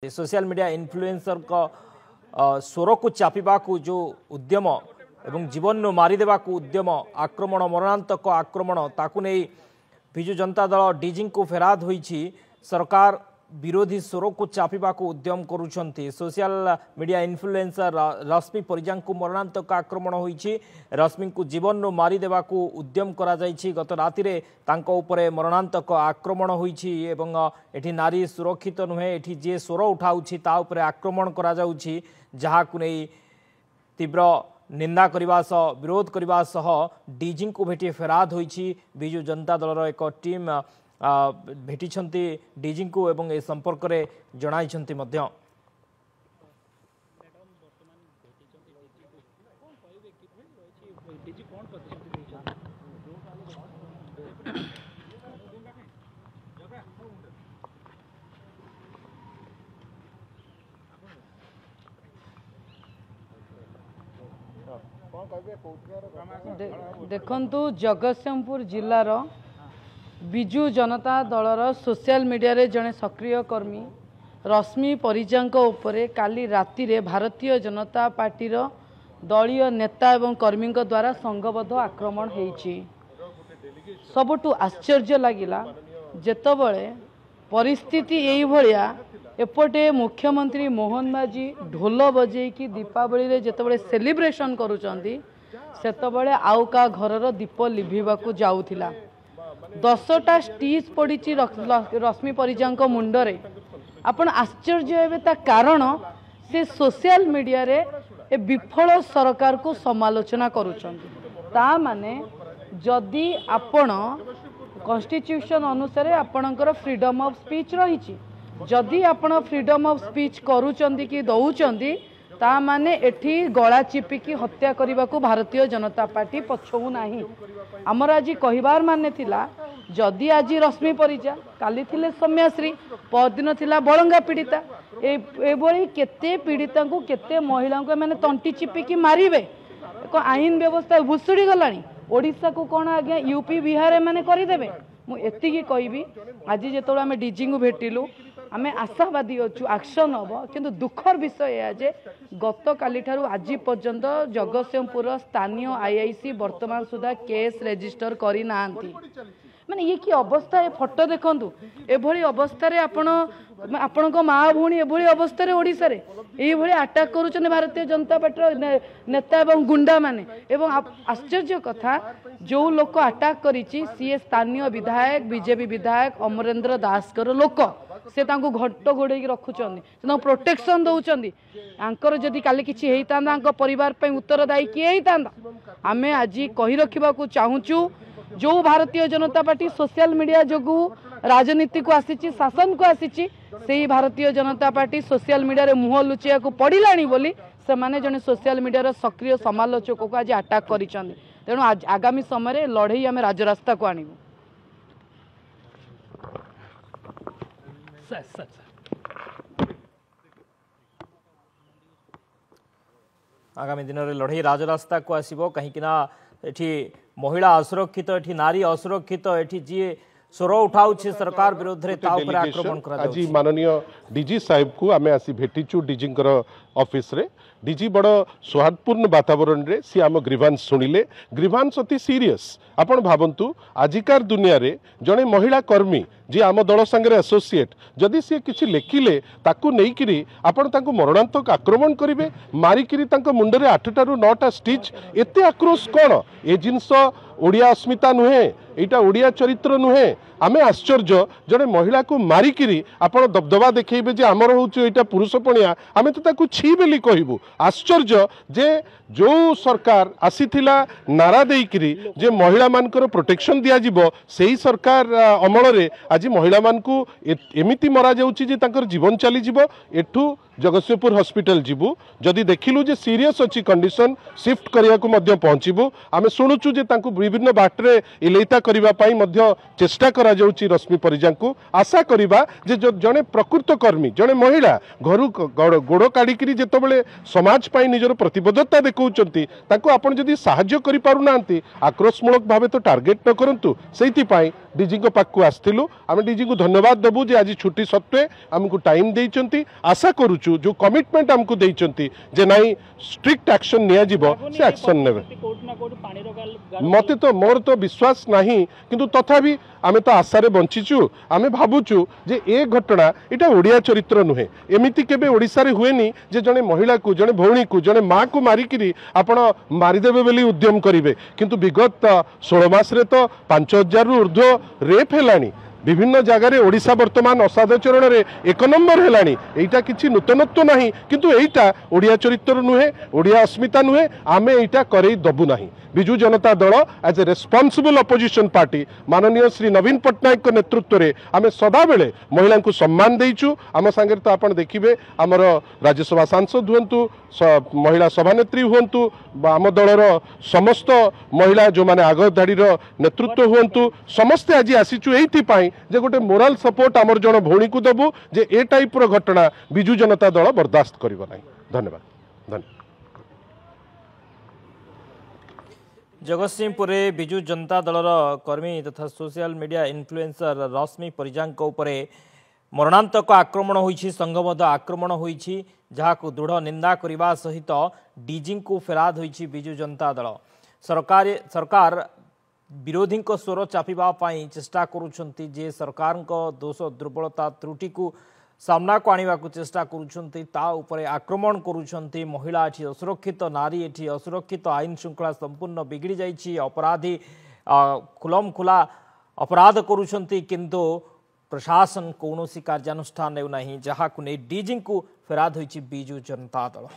Social media influencer का स्वर को चापिबा को जो उद्यम एवं जीवन मारिदेवा को उद्यम आक्रमण मरणांतक आक्रमण ताकू नहीं विजु जनता दल डीजी को फेराद होईछि। सरकार विरोधी स्वर को चापिबा को उद्यम करुछंती। सोशल मीडिया इन्फ्लुएंसर रश्मि परिजा को मरणांतक आक्रमण होईछि। रश्मि को जीवन मारिदेवा को उद्यम करा जायछि। गत रातिरे तांको उपरे मरणांतक आक्रमण होईछि एवं एठी नारी सुरक्षित नुहे। एठी जे स्वर उठाउछि ता उपरे आक्रमण करा जाउछि, जहाकु नै तीव्र निंदा करने सह विरोध करने सह डीजी को भेटी फेराद होईछि। विजु जनता दलर एक टीम भेटी डीजी को एवं ए संपर्क में जणाइछंती मध्य। देखंतु जगतसिंहपुर जिलार विजु जनता दलर सोशल मीडिया रे जड़े सक्रिय कर्मी रश्मि परिजा उपरे काली राति रे भारतीय जनता पार्टी दलीय नेता एवं कर्मी द्वारा संघबद्ध आक्रमण होईछि। सबुठु आश्चर्य लगिला जेतबळे परिस्थिति यही भलिया एपटे मुख्यमंत्री मोहन माझी ढोल बजे कि दीपावली रे जेतबळे सेलिब्रेशन करूचंती सेतबळे आउ का घरर दीप लिभिबाकू जाउथिला। 10टा स्टीच पड़ी रश्मि परिजा मुंडरे। आपण आश्चर्य हेबे ता कारण से सोशल मीडिया रे ए विफल सरकार को समालोचना करूचंती। ता माने जदि आपण कॉन्स्टिट्यूशन अनुसार आपणकर फ्रीडम ऑफ स्पीच रही, जदि आपण फ्रीडम ऑफ स्पीच करूचंती कि दउचंती ता माने एठी गला चिपिकी हत्या करने को भारतीय जनता पार्टी पछऊ नाही। आमर आज कहबार माने थिला जदि आज रश्मि परिजा काली थिले सौम्याश्री परदिन थिला बलंगा पीड़िता एभली केते पीड़िता को केते महिला को मैंने तंटी चिपिकी मारिबे। आईन व्यवस्था भुसुड़ी गलानी। ओडिशा को कौन आज्ञा यूपी बिहार मैंने करदेवे। मुझे कहबी आज जो आम डीजी को भेटिलु आम आशावादी अच्छु एक्शन हम, किंतु दुखर विषय है जे गत काली ठारू आज पर्यंत जगतसिंहपुर स्थानीय आईआईसी वर्तमान सुधा केस रेजिस्टर करना। माने ये कि अवस्था ए फोटो देखंतु एभली अवस्था रे आपण माँ भूणी एभली अवस्था रे ओडिसा रे एई भली अटैक करूछन भारतीय जनता पार्टी नेता एवं गुंडा माने। एवं आश्चर्य कथा जो लोक अटैक करिछि सी स्थानीय विधायक बीजेपी विधायक अमरेंद्र दास कर लोक से तांको घट्ट घोड़े रखुचंदी, से प्रोटेक्शन दउचंदी। आंकर जदि काली किछि हेइतांदा आंको परिवार पे उत्तरदायी किए हेइतांदा। आमे आज कहि रखिबा को चाहूचु जो Bharatiya Janata party social media जोगु राजनीति को आसीची शासन को आसीची से Bharatiya Janata party social media रे मुह लुचिया को पड़िलानी बोली से माने जने सोशल मीडिया रे सक्रिय समालोचक को आज अटैक करिसंदी। तेणु आगामी समय रे लड़ई आमे राजरास्ता को आनिबु। आगामी दिन में लड़ई राजरास्ता को आसब कहीं महिला असुरक्षित एठी नारी असुरक्षित एठी जी स्वर उठाऊ सरकार विरोध में आक्रमण कर। आज माननीय डीजी साहेब को आम आसी भेटीचु डीजी ऑफिस रे। डीजी बड़ सौहार्दपूर्ण वातावरण रे सी आम ग्रीवांस शुणिले। ग्रीवांस अति सीरियस। आपण भावंतु आजिकार दुनिया रे जड़े महिला कर्मी जी आम दल संगे एसोसिएट जदि सी किसी लेखिले ताकू नहीं किरी आपण ताकू मरणांतक आक्रमण करिवे, मारिकिरी तांको मुंडरे 8टा रु 9टा स्टिच। एते आक्रोश कौन? ए जिनस ओडिया अस्मिता नुहे, एटा ओडिया चरित्र नुहे। आमे आश्चर्य जड़े महिला को मारिकिरी आपण दबदबा देखेबे जे आमर होउछ एटा पुरुषपणिया, आमे तो ताकू छी बेली कहबू। आश्चर्य जे जो सरकार आसीथिला नारा देइकिरी जे महिला मानकर प्रोटेक्शन दिया जिवो सेही सरकार अमल रे आज महिला मानकू एमिति मरा जाउची जे तांकर जीवन चली जिवो। एठू जगतसिंहपुर हॉस्पिटल जीवु जदि देखिलु जे सीरियस अच्छी कंडीशन शिफ्ट करिया को मध्य पहुंचीबु। आमे सुनुचु जे तांकू विभिन्न बाटरे इलेता करिवा पई मध्य चेष्टा करा जाउची रश्मि परिजा को। आशा करिबा जे जने प्रकृत कर्मी जने महिला घरु गोड़ काढ़िकी जेतबेले समाज पई निजर प्रतिबद्धता देखौचंती ताकू आपण जदि साहाय्य करि पारु नांती आक्रोशमूलक भावे तो टार्गेट न करंतु। सेहिति पई डीजी पाखक आसलु आम डीजी को धन्यवाद देवु जे आज छुट्टी सत्वे आमको टाइम देइचंती आशा करूचु जो कमिटमेंट आमको देइचंती जे नाई स्ट्रिक्ट एक्शन निया जीवो से एक्शन नेबे मते तो मोर तो विश्वास नहीं किंतु तथापि आमे तो आशारे बंचीचु आमे भाबुचु जे ए घटना इटा ओडिया चरित्र नुहे एमिति केबे ओडिसा रे हुएनी जे जने महिला को जने भौणी को जने माँ को मारिकिरी आपण मारिदेबे बोली उद्यम करिवे किंतु विगत 16 मास रे तो 5000 रु ऊर्ध्व रेप हेलानी विभिन्न जगार ओडिशा वर्तमान असादाचरण रे 1 नंबर हेलानी एटा किछि नूतनत्व नहीं किंतु एटा ओडिया चरित्र नुहे ओडिया अस्मिता नुहे आमे एटा करई दबु नहीं Biju Janata Dal as a responsible opposition party माननीय श्री नवीन पट्टनायक नेतृत्व में आम सदा बेले महिला को सम्मान देइचु आम सांगे तो आप देखिए आमर राज्यसभा सांसद हुंतु महिला सभानेत्री हुंतु आम दलर समस्त महिला जो माने आग धाड़ीर नेतृत्व हुंतु समस्ते आज आसीचु एइथिपाई जे गोटे मोराल सपोर्ट आमर जन भौणी को देबु जे ए टाइप घटना विजु जनता दल बर्दाश्त करिवो नाही। धन्यवाद धन्यवाद। जगतसिंहपुर विजु जनता दलर कर्मी तथा सोशल मीडिया इन्फ्लुएंसर रश्मि परिजांक उपरे मरणांतक आक्रमण होइछि संघबद्ध आक्रमण होइछि जहाको दृढ़ निंदा करने सहित डीजी को फेराद होइछि विजु जनता दल सरकार विरोधी स्वर चापिबा पई चेष्टा करुछंती जे सरकार दोष दुर्बलता त्रुटि को सामना को आने को चेष्टा करुछंती ता उपरे आक्रमण करुछंती महिला एठी असुरक्षित नारी एठी असुरक्षित आईन श्रृंखला संपूर्ण बिगड़ी जाइछि अपराधी खुलम खुला अपराध करुछंती किंतु प्रशासन कौनसी कार्यानुष्ठान नेउ नाही जहाकु नै डीजी को फेराद होइछि विजु जनता दल।